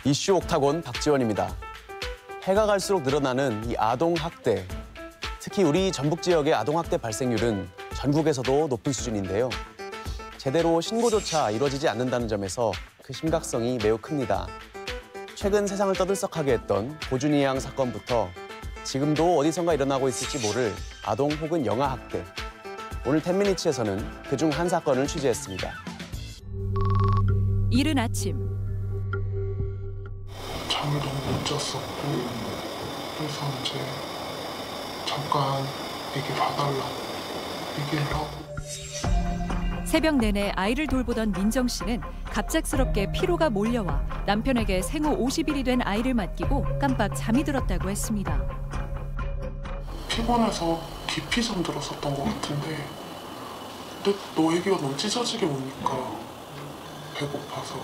이슈 옥타곤 박지원입니다. 해가 갈수록 늘어나는 이 아동학대. 특히 우리 전북 지역의 아동학대 발생률은 전국에서도 높은 수준인데요. 제대로 신고조차 이루어지지 않는다는 점에서 그 심각성이 매우 큽니다. 최근 세상을 떠들썩하게 했던 고준희 양 사건부터 지금도 어디선가 일어나고 있을지 모를 아동 혹은 영아 학대. 오늘 10미니츠에서는 그중 한 사건을 취재했습니다. 이른 아침. 잠을 너무 못 잤었고 그래서 이제 잠깐 얘기 봐달라고 얘기를 하고. 새벽 내내 아이를 돌보던 민정 씨는 갑작스럽게 피로가 몰려와 남편에게 생후 50일이 된 아이를 맡기고 깜빡 잠이 들었다고 했습니다. 피곤해서 깊이 잠들었었던 것 같은데 근데 너 얘기가 너무 찢어지게 오니까 배고파서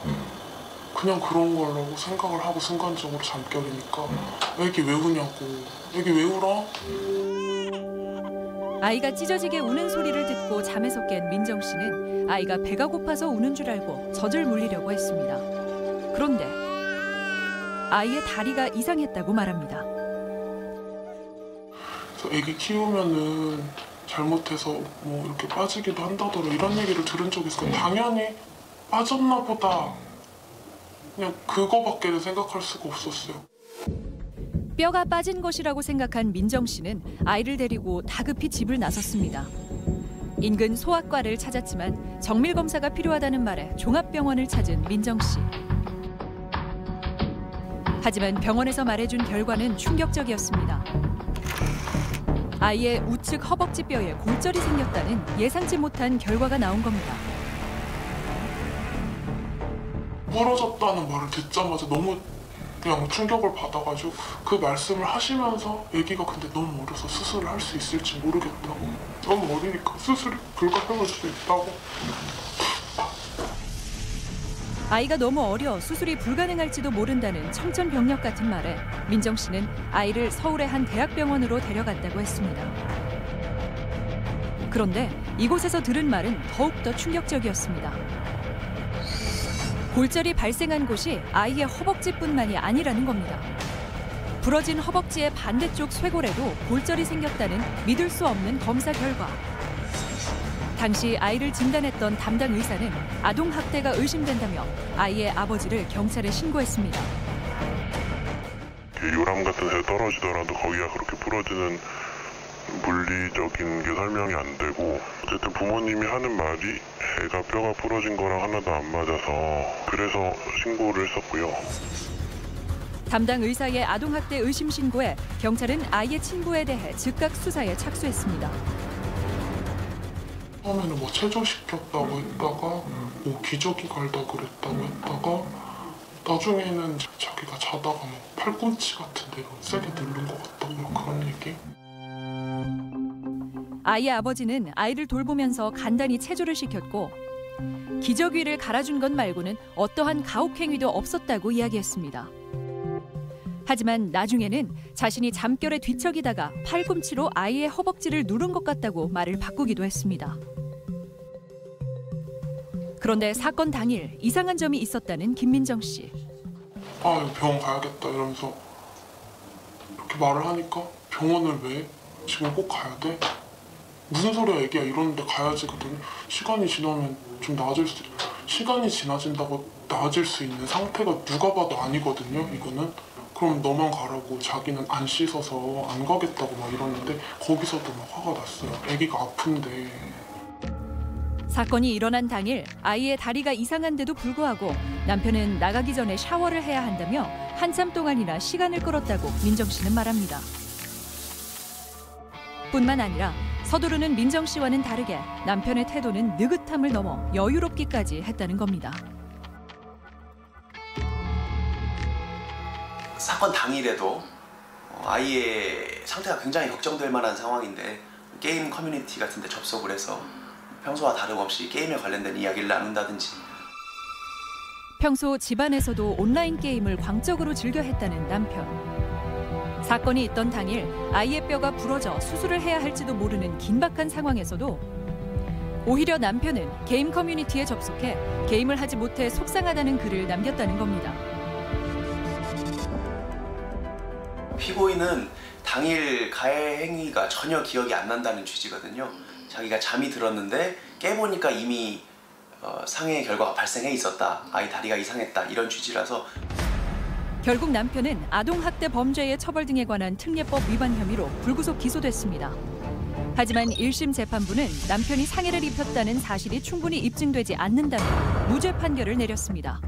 그냥 그런 거라고 생각을 하고 순간적으로 잠결이니까 애기 왜 우냐고. 애기 왜 울어? 아이가 찢어지게 우는 소리를 듣고 잠에서 깬 민정 씨는 아이가 배가 고파서 우는 줄 알고 젖을 물리려고 했습니다. 그런데 아이의 다리가 이상했다고 말합니다. 그래서 애기 키우면은 잘못해서 뭐 이렇게 빠지기도 한다더라 이런 얘기를 들은 적이 있어요. 당연히 빠졌나 보다. 그냥 그거밖에 생각할 수가 없었어요. 뼈가 빠진 것이라고 생각한 민정 씨는 아이를 데리고 다급히 집을 나섰습니다. 인근 소아과를 찾았지만 정밀 검사가 필요하다는 말에 종합병원을 찾은 민정 씨. 하지만 병원에서 말해준 결과는 충격적이었습니다. 아이의 우측 허벅지 뼈에 골절이 생겼다는 예상치 못한 결과가 나온 겁니다. 부러졌다는 말을 듣자마자 너무 그냥 충격을 받아가지고 그 말씀을 하시면서 애기가 근데 너무 어려서 수술을 할 수 있을지 모르겠다고. 너무 어리니까 수술이 불가능할 수도 있다고. 아이가 너무 어려 수술이 불가능할지도 모른다는 청천벽력 같은 말에 민정 씨는 아이를 서울의 한 대학병원으로 데려갔다고 했습니다. 그런데 이곳에서 들은 말은 더욱더 충격적이었습니다. 골절이 발생한 곳이 아이의 허벅지뿐만이 아니라는 겁니다. 부러진 허벅지의 반대쪽 쇄골에도 골절이 생겼다는 믿을 수 없는 검사 결과. 당시 아이를 진단했던 담당 의사는 아동학대가 의심된다며 아이의 아버지를 경찰에 신고했습니다. 요람 같은 데 떨어지더라도 거기가 그렇게 부러지는 물리적인 게 설명이 안 되고 어쨌든 부모님이 하는 말이 애가 뼈가 부러진 거랑 하나도 안 맞아서 그래서 신고를 했었고요. 담당 의사의 아동학대 의심 신고에 경찰은 아이의 친부에 대해 즉각 수사에 착수했습니다. 처음에는 뭐 체조시켰다고 했다가 뭐 기저귀 갈다 그랬다고 했다가 나중에는 자기가 자다가 뭐 팔꿈치 같은 데로 세게 누른 것 같다고 그런 얘기. 아이의 아버지는 아이를 돌보면서 간단히 체조를 시켰고 기저귀를 갈아준 것 말고는 어떠한 가혹행위도 없었다고 이야기했습니다. 하지만 나중에는 자신이 잠결에 뒤척이다가 팔꿈치로 아이의 허벅지를 누른 것 같다고 말을 바꾸기도 했습니다. 그런데 사건 당일 이상한 점이 있었다는 김민정 씨. 아, 이거 병원 가야겠다 이러면서 이렇게 말을 하니까 병원을 왜? 지금 꼭 가야 돼? 무슨 소리야 애기야 이러는데 가야지. 그랬더니 시간이 지나면 좀 나아질 수 시간이 지나진다고 나아질 수 있는 상태가 누가 봐도 아니거든요 이거는. 그럼 너만 가라고. 자기는 안 씻어서 안 가겠다고 막 이러는데 거기서도 막 화가 났어요. 애기가 아픈데. 사건이 일어난 당일 아이의 다리가 이상한데도 불구하고 남편은 나가기 전에 샤워를 해야 한다며 한참 동안이나 시간을 끌었다고 민정 씨는 말합니다. 뿐만 아니라 서두르는 민정 씨와는 다르게 남편의 태도는 느긋함을 넘어 여유롭기까지 했다는 겁니다. 사건 당일에도 아이의 상태가 굉장히 걱정될 만한 상황인데 게임 커뮤니티 같은 데 접속을 해서 평소와 다름없이 게임에 관련된 이야기를 나눈다든지 평소 집안에서도 온라인 게임을 광적으로 즐겨 했다는 남편. 사건이 있던 당일 아이의 뼈가 부러져 수술을 해야 할지도 모르는 긴박한 상황에서도 오히려 남편은 게임 커뮤니티에 접속해 게임을 하지 못해 속상하다는 글을 남겼다는 겁니다. 피고인은 당일 가해 행위가 전혀 기억이 안 난다는 취지거든요. 자기가 잠이 들었는데 깨보니까 이미 상해 결과가 발생해 있었다. 아이 다리가 이상했다. 이런 취지라서 결국 남편은 아동학대 범죄의 처벌 등에 관한 특례법 위반 혐의로 불구속 기소됐습니다. 하지만 1심 재판부는 남편이 상해를 입혔다는 사실이 충분히 입증되지 않는다며 무죄 판결을 내렸습니다.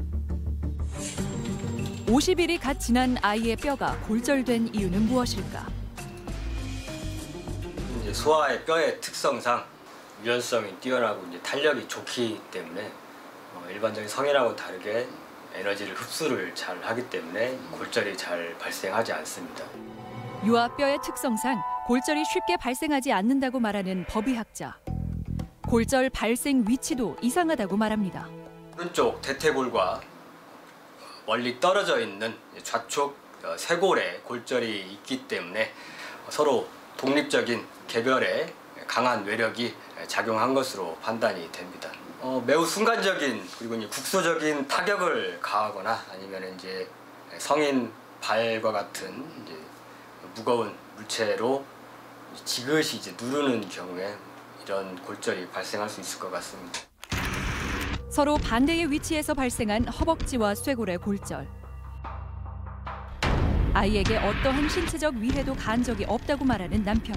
50일이 갓 지난 아이의 뼈가 골절된 이유는 무엇일까? 이제 소아의 뼈의 특성상 유연성이 뛰어나고 이제 탄력이 좋기 때문에 일반적인 성인하고 다르게 에너지를 흡수를 잘 하기 때문에 골절이 잘 발생하지 않습니다. 유아뼈의 특성상 골절이 쉽게 발생하지 않는다고 말하는 법의학자. 골절 발생 위치도 이상하다고 말합니다. 오른쪽 대퇴골과 멀리 떨어져 있는 좌측 쇄골에 골절이 있기 때문에 서로 독립적인 개별의 강한 외력이 작용한 것으로 판단이 됩니다. 매우 순간적인 그리고 이제 국소적인 타격을 가하거나 아니면 이제 성인 발과 같은 이제 무거운 물체로 지그시 이제 누르는 경우에 이런 골절이 발생할 수 있을 것 같습니다. 서로 반대의 위치에서 발생한 허벅지와 쇄골의 골절. 아이에게 어떠한 신체적 위해도 가한 적이 없다고 말하는 남편.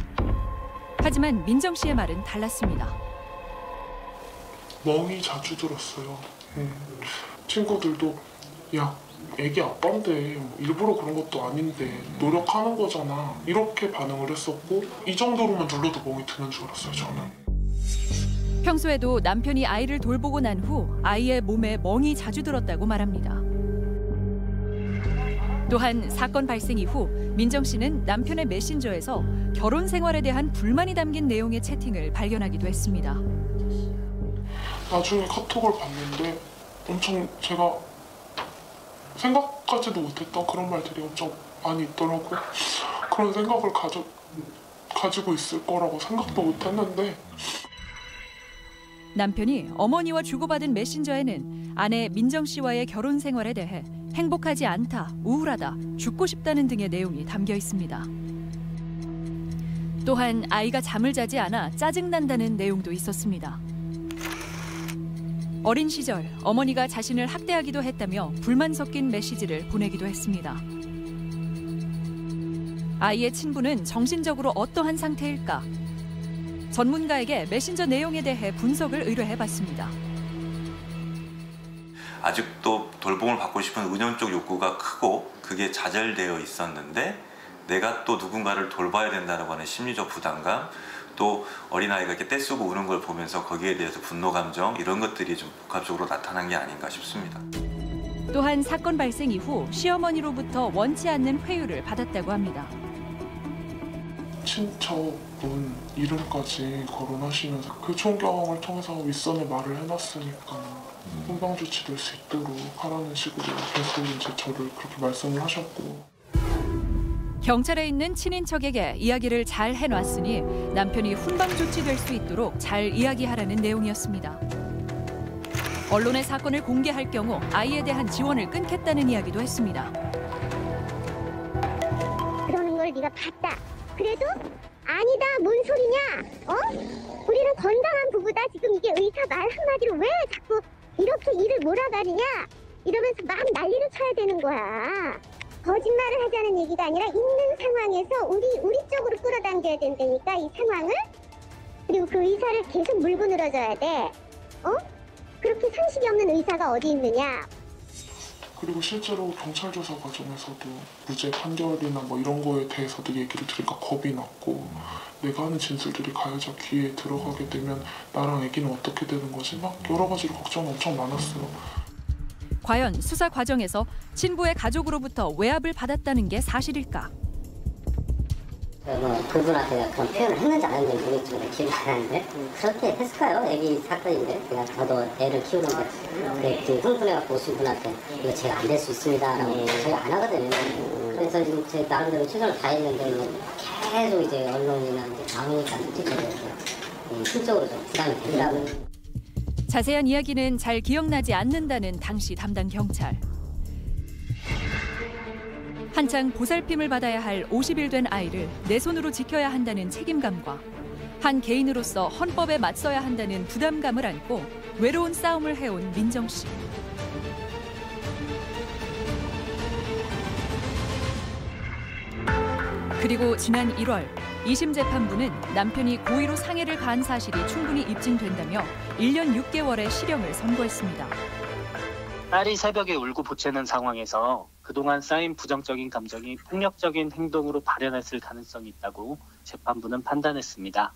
하지만 민정 씨의 말은 달랐습니다. 멍이 자주 들었어요. 친구들도 야, 애기 아빠인데 일부러 그런 것도 아닌데 노력하는 거잖아. 이렇게 반응을 했었고 이 정도로만 눌러도 멍이 드는 줄 알았어요, 저는. 평소에도 남편이 아이를 돌보고 난 후 아이의 몸에 멍이 자주 들었다고 말합니다. 또한 사건 발생 이후 민정 씨는 남편의 메신저에서 결혼 생활에 대한 불만이 담긴 내용의 채팅을 발견하기도 했습니다. 나중에 카톡을 봤는데 엄청 제가 생각하지도 못했던 그런 말들이 엄청 많이 있더라고요. 그런 생각을 가지고 있을 거라고 생각도 못했는데 남편이 어머니와 주고받은 메신저에는 아내 민정 씨와의 결혼 생활에 대해 행복하지 않다, 우울하다, 죽고 싶다는 등의 내용이 담겨 있습니다. 또한 아이가 잠을 자지 않아 짜증난다는 내용도 있었습니다. 어린 시절 어머니가 자신을 학대하기도 했다며 불만 섞인 메시지를 보내기도 했습니다. 아이의 친부는 정신적으로 어떠한 상태일까? 전문가에게 메신저 내용에 대해 분석을 의뢰해봤습니다. 아직도 돌봄을 받고 싶은 은연적 욕구가 크고 그게 좌절되어 있었는데 내가 또 누군가를 돌봐야 된다는 하는 심리적 부담감, 또 어린아이가 이렇게 떼쓰고 우는 걸 보면서 거기에 대해서 분노 감정 이런 것들이 좀 복합적으로 나타난 게 아닌가 싶습니다. 또한 사건 발생 이후 시어머니로부터 원치 않는 회유를 받았다고 합니다. 친척분 이름까지 거론하시면서 그 총경을 통해서 윗선에 말을 해놨으니까 훈방 조치될 수 있도록 하라는 식으로 계속 이제 저를 그렇게 말씀을 하셨고. 경찰에 있는 친인척에게 이야기를 잘 해놨으니 남편이 훈방 조치될 수 있도록 잘 이야기하라는 내용이었습니다. 언론에 사건을 공개할 경우 아이에 대한 지원을 끊겠다는 이야기도 했습니다. 그러는 걸 네가 봤다. 그래도 아니다, 뭔 소리냐? 우리는 건강한 부부다. 지금 이게 의사 말 한마디로 왜 자꾸 이렇게 일을 몰아가느냐? 이러면서 막 난리를 쳐야 되는 거야. 거짓말을 하자는 얘기가 아니라 있는 상황에서 우리 쪽으로 끌어당겨야 된다니까, 이 상황을. 그리고 그 의사를 계속 물고 늘어져야 돼. 그렇게 상식이 없는 의사가 어디 있느냐? 그리고 실제로 경찰 조사 과정에서도 무죄 판결이나 뭐 이런 거에 대해서도 얘기를 들으니까 겁이 났고 내가 하는 진술들이 가해자 귀에 들어가게 되면 나랑 애기는 어떻게 되는 거지? 막 여러 가지로 걱정이 엄청 많았어요. 과연 수사 과정에서 친부의 가족으로부터 외압을 받았다는 게 사실일까? 그분한테 그런 표현을 했는지 안 했는지 모르겠지만 기억이 안 나는데 그렇게 했을까요? 애기 사건인데 그냥 저도 애를 키우는데 그 흥분해갖고 오신 분한테 이거 제가 안 될 수 있습니다 라고 제가 안 하거든요. 그래서 지금 제 나름대로 최선을 다했는데 계속 이제 언론이나 이제 나오니까 솔직히 심적으로 좀 부담이 된다고. 자세한 이야기는 잘 기억나지 않는다는 당시 담당 경찰. 한창 보살핌을 받아야 할 50일 된 아이를 내 손으로 지켜야 한다는 책임감과 한 개인으로서 헌법에 맞서야 한다는 부담감을 안고 외로운 싸움을 해온 민정 씨. 그리고 지난 1월 2심 재판부는 남편이 고의로 상해를 가한 사실이 충분히 입증된다며 1년 6개월의 실형을 선고했습니다. 딸이 새벽에 울고 보채는 상황에서 그동안 쌓인 부정적인 감정이 폭력적인 행동으로 발현했을 가능성이 있다고 재판부는 판단했습니다.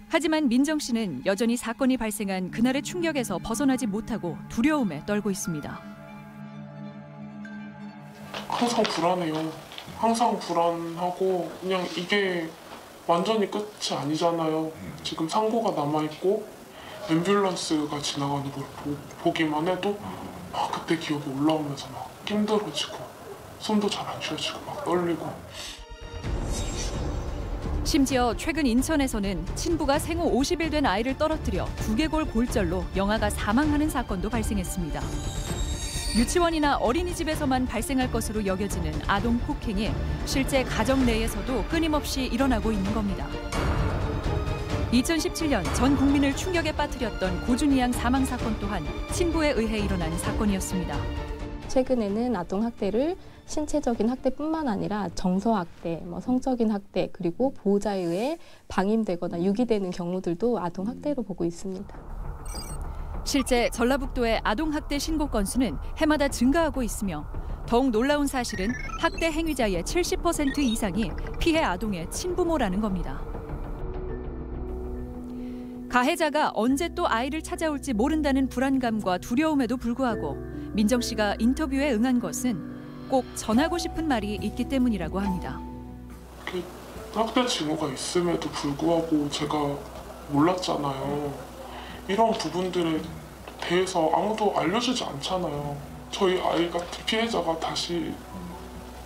하지만 민정 씨는 여전히 사건이 발생한 그날의 충격에서 벗어나지 못하고 두려움에 떨고 있습니다. 항상 불안해요. 항상 불안하고 그냥 이게 완전히 끝이 아니잖아요. 지금 상고가 남아있고 앰뷸런스가 지나가는 걸 보기만 해도 막 그때 기억이 올라오면서 막 힘들어지고 숨도 잘 안 쉬어지고 막 떨리고. 심지어 최근 인천에서는 친부가 생후 50일 된 아이를 떨어뜨려 두개골 골절로 영아가 사망하는 사건도 발생했습니다. 유치원이나 어린이집에서만 발생할 것으로 여겨지는 아동 폭행이 실제 가정 내에서도 끊임없이 일어나고 있는 겁니다. 2017년 전 국민을 충격에 빠뜨렸던 고준희 양 사망 사건 또한 친부에 의해 일어난 사건이었습니다. 최근에는 아동학대를 신체적인 학대뿐만 아니라 정서학대, 성적인 학대, 그리고 보호자에 의해 방임되거나 유기되는 경우들도 아동학대로 보고 있습니다. 실제 전라북도의 아동학대 신고 건수는 해마다 증가하고 있으며 더욱 놀라운 사실은 학대 행위자의 70% 이상이 피해 아동의 친부모라는 겁니다. 가해자가 언제 또 아이를 찾아올지 모른다는 불안감과 두려움에도 불구하고 민정 씨가 인터뷰에 응한 것은 꼭 전하고 싶은 말이 있기 때문이라고 합니다. 학대 징후가 있음에도 불구하고 제가 몰랐잖아요. 이런 부분들에 대해서 아무도 알려주지 않잖아요. 저희 아이 같은 피해자가 다시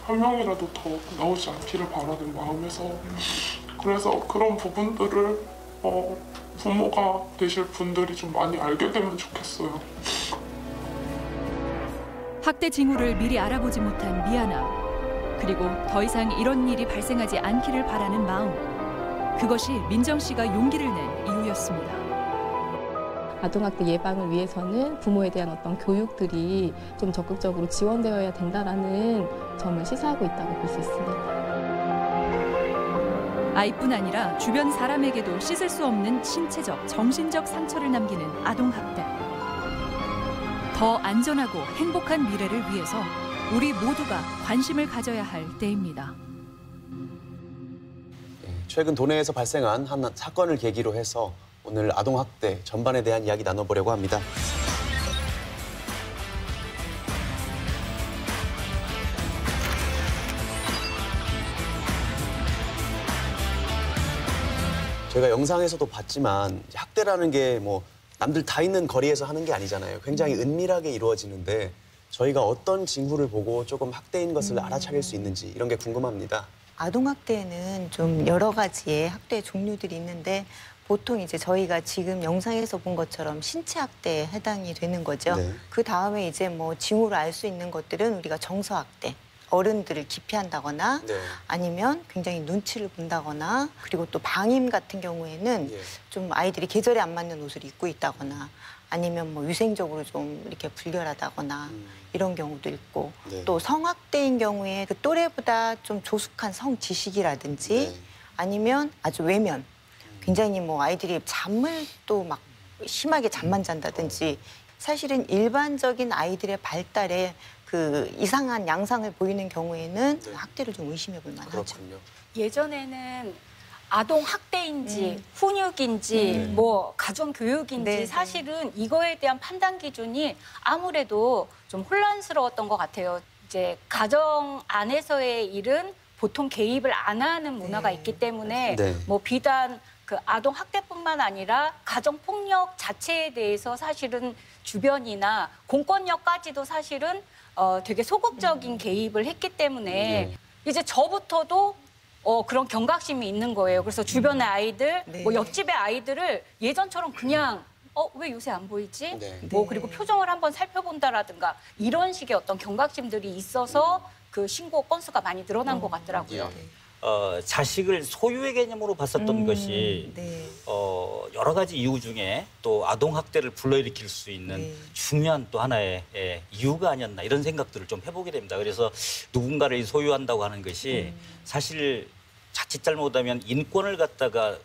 한 명이라도 더 나오지 않기를 바라는 마음에서 그래서 그런 부분들을 부모가 되실 분들이 좀 많이 알게 되면 좋겠어요. 학대 징후를 미리 알아보지 못한 미안함, 그리고 더 이상 이런 일이 발생하지 않기를 바라는 마음, 그것이 민정 씨가 용기를 낸 이유였습니다. 아동학대 예방을 위해서는 부모에 대한 어떤 교육들이 좀 적극적으로 지원되어야 된다는 점을 시사하고 있다고 볼 수 있습니다. 아이뿐 아니라 주변 사람에게도 씻을 수 없는 신체적, 정신적 상처를 남기는 아동학대. 더 안전하고 행복한 미래를 위해서 우리 모두가 관심을 가져야 할 때입니다. 최근 도내에서 발생한 한 사건을 계기로 해서 오늘 아동학대 전반에 대한 이야기 나눠보려고 합니다. 저희가 영상에서도 봤지만 학대라는 게 남들 다 있는 거리에서 하는 게 아니잖아요. 굉장히 은밀하게 이루어지는데 저희가 어떤 징후를 보고 조금 학대인 것을 알아차릴 수 있는지 이런 게 궁금합니다. 아동학대는 좀 여러 가지의 학대 종류들이 있는데 보통 이제 저희가 지금 영상에서 본 것처럼 신체학대에 해당이 되는 거죠. 네. 그 다음에 이제 징후를 알 수 있는 것들은 우리가 정서학대. 어른들을 기피한다거나 네. 아니면 굉장히 눈치를 본다거나 그리고 또 방임 같은 경우에는 예. 좀 아이들이 계절에 안 맞는 옷을 입고 있다거나 아니면 위생적으로 좀 이렇게 불결하다거나 이런 경우도 있고 네. 또 성학대인 경우에 그 또래보다 좀 조숙한 성지식이라든지 네. 아니면 아주 외면 굉장히 아이들이 잠을 또 막 심하게 잠만 잔다든지 사실은 일반적인 아이들의 발달에 그 이상한 양상을 보이는 경우에는 네. 학대를 좀 의심해 볼 만하죠. 그렇군요. 예전에는 아동 학대인지 훈육인지 가정 교육인지 네, 사실은 이거에 대한 판단 기준이 아무래도 좀 혼란스러웠던 것 같아요. 이제 가정 안에서의 일은 보통 개입을 안 하는 문화가 있기 때문에 네. 비단 그 아동 학대뿐만 아니라 가정 폭력 자체에 대해서 사실은 주변이나 공권력까지도 사실은 되게 소극적인 개입을 했기 때문에 이제 저부터도 그런 경각심이 있는 거예요. 그래서 주변의 아이들, 네. 옆집의 아이들을 예전처럼 그냥 왜 요새 안 보이지? 네. 뭐 그리고 표정을 한번 살펴본다라든가 이런 식의 어떤 경각심들이 있어서 그 신고 건수가 많이 늘어난 것 같더라고요. 자식을 소유의 개념으로 봤었던 것이 여러 가지 이유 중에 또 아동학대를 불러일으킬 수 있는 중요한 또 하나의 이유가 아니었나 이런 생각들을 좀 해보게 됩니다. 그래서 누군가를 소유한다고 하는 것이 사실 자칫 잘못하면 인권을 갖다가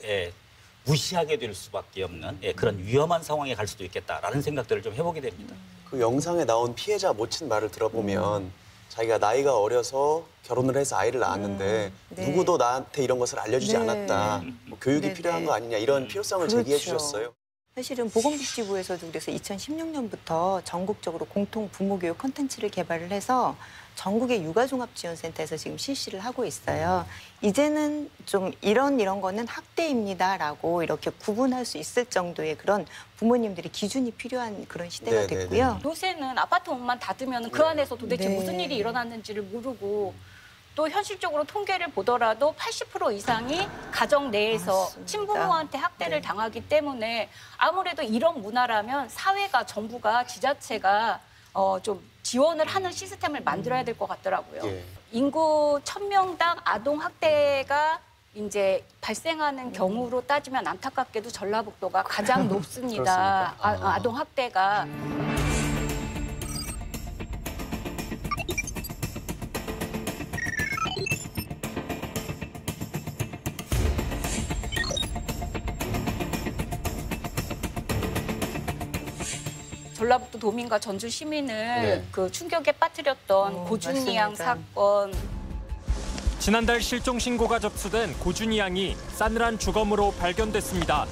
무시하게 될 수밖에 없는 그런 위험한 상황에 갈 수도 있겠다라는 생각들을 좀 해보게 됩니다. 그 영상에 나온 피해자 모친 말을 들어보면 자기가 나이가 어려서 결혼을 해서 아이를 낳았는데 누구도 나한테 이런 것을 알려주지 않았다. 뭐 교육이 필요한 거 아니냐 이런 필요성을 제기해 주셨어요. 사실은 보건복지부에서도 그래서 2016년부터 전국적으로 공통 부모교육 콘텐츠를 개발을 해서 전국의 육아종합지원센터에서 지금 실시를 하고 있어요. 이제는 좀 이런 거는 학대입니다라고 이렇게 구분할 수 있을 정도의 그런 부모님들이 기준이 필요한 그런 시대가 됐고요. 요새는 아파트 문만 닫으면 그 안에서 도대체 무슨 일이 일어났는지를 모르고 또 현실적으로 통계를 보더라도 80% 이상이 가정 내에서 친부모한테 학대를 당하기 때문에 아무래도 이런 문화라면 사회가 정부가 지자체가 좀 지원을 하는 시스템을 만들어야 될 것 같더라고요. 인구 1000명당 아동 학대가 이제 발생하는 경우로 따지면 안타깝게도 전라북도가 가장 높습니다. 아동 학대가. 전라북도 도민과 전주 시민을 그 충격에 빠뜨렸던 고준희 양 사건. 지난달 실종 신고가 접수된 고준희 양이 싸늘한 주검으로 발견됐습니다.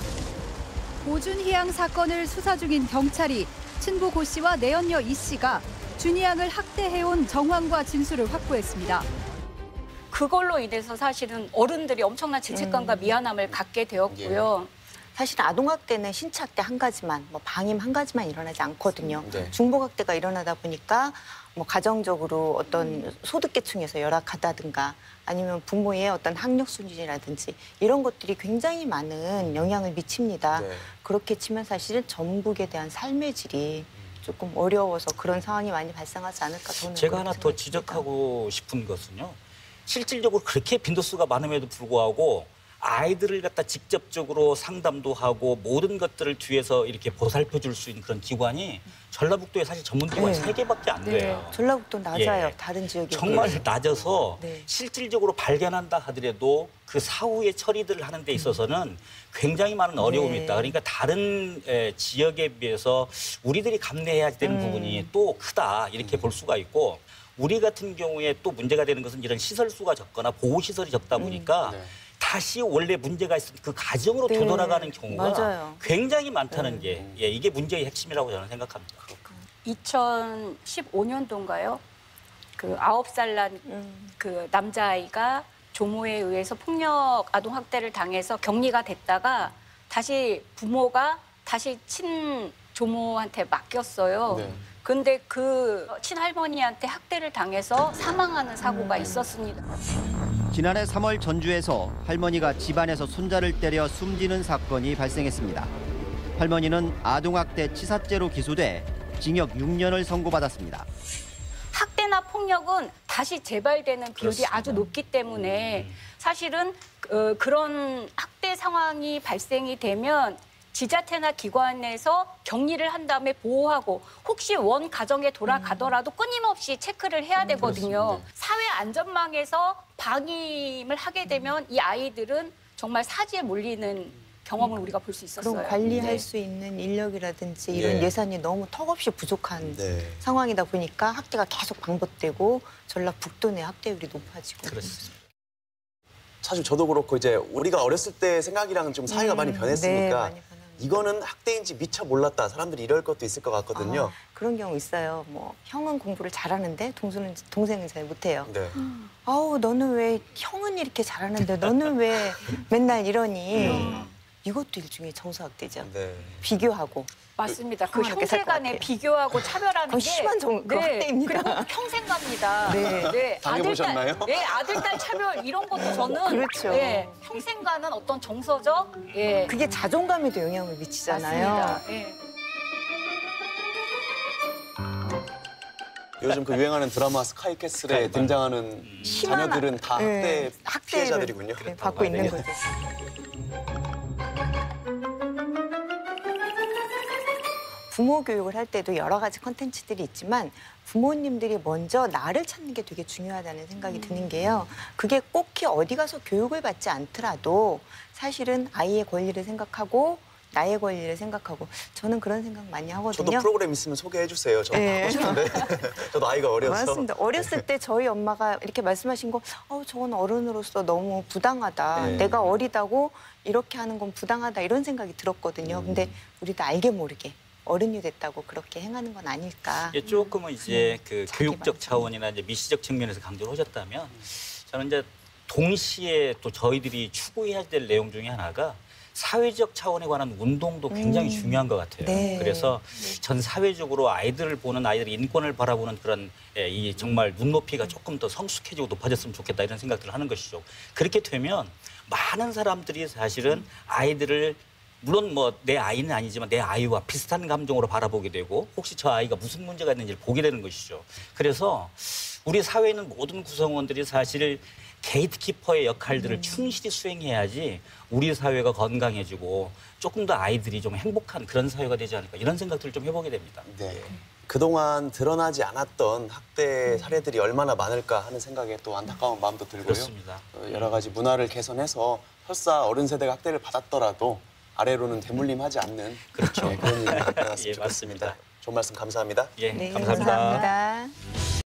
고준희 양 사건을 수사 중인 경찰이 친부 고 씨와 내연녀 이 씨가 준희 양을 학대해온 정황과 진술을 확보했습니다. 그걸로 인해서 사실은 어른들이 엄청난 죄책감과 미안함을 갖게 되었고요. 사실 아동학대는 신체학대 한 가지만, 뭐 방임 한 가지만 일어나지 않거든요. 중복학대가 일어나다 보니까 뭐 가정적으로 어떤 소득계층에서 열악하다든가 아니면 부모의 어떤 학력 수준이라든지 이런 것들이 굉장히 많은 영향을 미칩니다. 그렇게 치면 사실은 전북에 대한 삶의 질이 조금 어려워서 그런 상황이 많이 발생하지 않을까 저는 제가 하나 더 지적하고 싶은 것은요. 실질적으로 그렇게 빈도수가 많음에도 불구하고 아이들을 갖다 직접적으로 상담도 하고 모든 것들을 뒤에서 이렇게 보살펴 줄 수 있는 그런 기관이 전라북도에 사실 전문 기관이 3개밖에 안 돼요. 전라북도 낮아요. 다른 지역에 정말 낮아서 실질적으로 발견한다 하더라도 그 사후에 처리들을 하는 데 있어서는 굉장히 많은 어려움이 있다. 그러니까 다른 지역에 비해서 우리들이 감내해야 되는 부분이 또 크다 이렇게 볼 수가 있고 우리 같은 경우에 또 문제가 되는 것은 이런 시설수가 적거나 보호시설이 적다 보니까 다시 원래 문제가 있었던 그 가정으로 되돌아가는 경우가 굉장히 많다는 게 이게 문제의 핵심이라고 저는 생각합니다. 2015년도인가요? 그 9살 난 그 남자아이가 조모에 의해서 폭력 아동 학대를 당해서 격리가 됐다가 다시 부모가 다시 친조모한테 맡겼어요. 근데 그 친할머니한테 학대를 당해서 사망하는 사고가 있었습니다. 지난해 3월 전주에서 할머니가 집안에서 손자를 때려 숨지는 사건이 발생했습니다. 할머니는 아동학대 치사죄로 기소돼 징역 6년을 선고받았습니다. 학대나 폭력은 다시 재발되는 비율이 아주 높기 때문에 사실은 그런 학대 상황이 발생이 되면 지자체나 기관에서 격리를 한 다음에 보호하고 혹시 원 가정에 돌아가더라도 끊임없이 체크를 해야 되거든요. 사회 안전망에서 방임을 하게 되면 이 아이들은 정말 사지에 몰리는 경험을 우리가 볼 수 있었어요. 그럼 관리할 수 있는 인력이라든지 이런 예산이 너무 턱없이 부족한 상황이다 보니까 학대가 계속 반복되고 전라북도 내 학대율이 높아지고 그렇습니다. 사실 저도 그렇고 이제 우리가 어렸을 때 생각이랑은 좀 사회가 많이 변했으니까 이거는 학대인지 미처 몰랐다. 사람들이 이럴 것도 있을 것 같거든요. 그런 경우 있어요. 뭐 형은 공부를 잘하는데 동생은 잘 못해요. 아우 너는 왜 형은 이렇게 잘하는데 너는 왜 맨날 이러니? 이것도 일종의 정서학대죠. 네. 비교하고. 맞습니다. 그 평안하게 살것 형제 간에 같아요. 비교하고 차별하는 게 심한 학대입니다. 그리고 평생 갑니다. 네. 당해보셨나요? 아들, 딸 차별 이런 것도 저는 그렇죠. 네, 평생 가는 어떤 정서적 그게 자존감에도 영향을 미치잖아요. 맞습니다. 예. 요즘 그 유행하는 드라마 스카이캐슬에 등장하는 자녀들은 다 학대 피해자들이군요. 받고 있는 거죠. 부모 교육을 할 때도 여러 가지 컨텐츠들이 있지만 부모님들이 먼저 나를 찾는 게 되게 중요하다는 생각이 드는 게요. 그게 꼭히 어디 가서 교육을 받지 않더라도 사실은 아이의 권리를 생각하고 나의 권리를 생각하고 저는 그런 생각 많이 하거든요. 저도 프로그램 있으면 소개해 주세요. 저도 네. 하고 싶은데 저도 아이가 어려서. 맞습니다. 어렸을 때 저희 엄마가 이렇게 말씀하신 거 저건 어른으로서 너무 부당하다. 네. 내가 어리다고 이렇게 하는 건 부당하다 이런 생각이 들었거든요. 근데 우리도 알게 모르게 어른이 됐다고 그렇게 행하는 건 아닐까. 예, 조금은 이제 그 교육적 차원이나 이제 미시적 측면에서 강조를 하셨다면 저는 이제 동시에 또 저희들이 추구해야 될 내용 중에 하나가 사회적 차원에 관한 운동도 굉장히 중요한 것 같아요. 네. 그래서 전 사회적으로 아이들을 보는 아이들의 인권을 바라보는 그런 이 정말 눈높이가 조금 더 성숙해지고 높아졌으면 좋겠다 이런 생각들을 하는 것이죠. 그렇게 되면 많은 사람들이 사실은 아이들을 물론 뭐 내 아이는 아니지만 내 아이와 비슷한 감정으로 바라보게 되고 혹시 저 아이가 무슨 문제가 있는지를 보게 되는 것이죠. 그래서 우리 사회에 있는 모든 구성원들이 사실 게이트키퍼의 역할들을 충실히 수행해야지 우리 사회가 건강해지고 조금 더 아이들이 좀 행복한 그런 사회가 되지 않을까 이런 생각들을 좀 해보게 됩니다. 네. 그동안 드러나지 않았던 학대 사례들이 얼마나 많을까 하는 생각에 또 안타까운 마음도 들고요. 그렇습니다. 여러 가지 문화를 개선해서 설사 어른 세대가 학대를 받았더라도 아래로는 대물림하지 않는 그렇죠. 그런 일이 나타났으면 예, 좋겠습니다. 좋은 말씀 감사합니다. 예, 네, 감사합니다. 감사합니다.